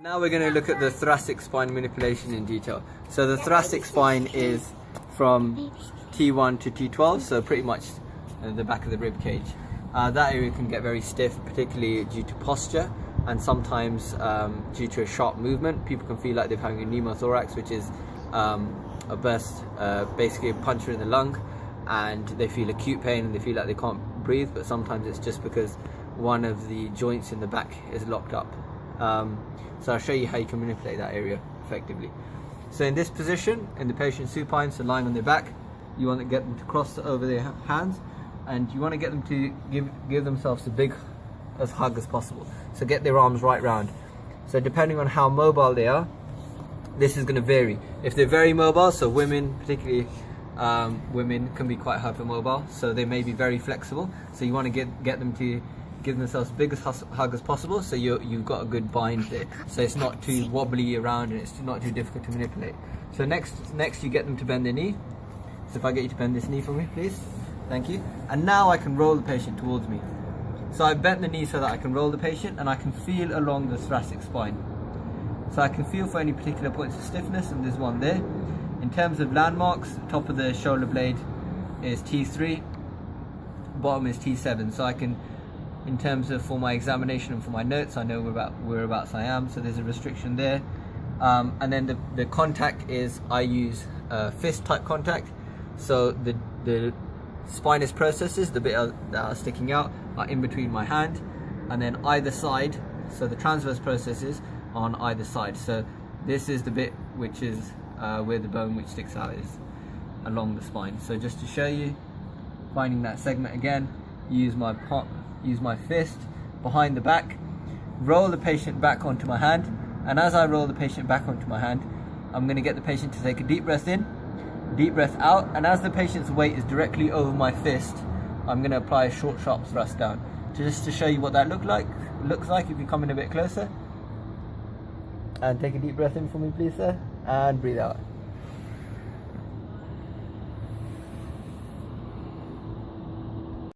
Now we're going to look at the thoracic spine manipulation in detail. So the thoracic spine is from T1 to T12, so pretty much the back of the rib cage. That area can get very stiff, particularly due to posture, and sometimes due to a sharp movement. People can feel like they're having a pneumothorax, which is a burst, basically a puncture in the lung, and they feel acute pain and they feel like they can't breathe, but sometimes it's just because one of the joints in the back is locked up. So I'll show you how you can manipulate that area effectively. So in this position, in the patient supine, so lying on their back, you want to get them to cross over their hands, and you want to get them to give themselves a big hug as possible. So get their arms right round. So depending on how mobile they are, this is going to vary. If they're very mobile, so women, particularly women, can be quite hypermobile, so they may be very flexible. So you want to get them to give themselves the biggest hug as possible, so you've got a good bind there, so it's not too wobbly around and it's not too difficult to manipulate. So next you get them to bend their knee. So if I get you to bend this knee for me, please. Thank you. And now I can roll the patient towards me. So I bent the knee so that I can roll the patient, and I can feel along the thoracic spine. So I can feel for any particular points of stiffness, and there's one there. In terms of landmarks, top of the shoulder blade is T3, bottom is T7. So I can, in terms of for my examination and for my notes, I know whereabouts I am, so there's a restriction there. And then the contact is, I use fist type contact. So the spinous processes, the bit that are sticking out, are in between my hand, and then either side, so the transverse processes on either side. So this is the bit which is where the bone which sticks out is along the spine. So just to show you, finding that segment again, use my fist behind the back, roll the patient back onto my hand, and as I roll the patient back onto my hand, I'm going to get the patient to take a deep breath in, deep breath out, and as the patient's weight is directly over my fist, I'm going to apply a short sharp thrust down. Just to show you what that looks like if you come in a bit closer. And take a deep breath in for me, please, sir, and breathe out.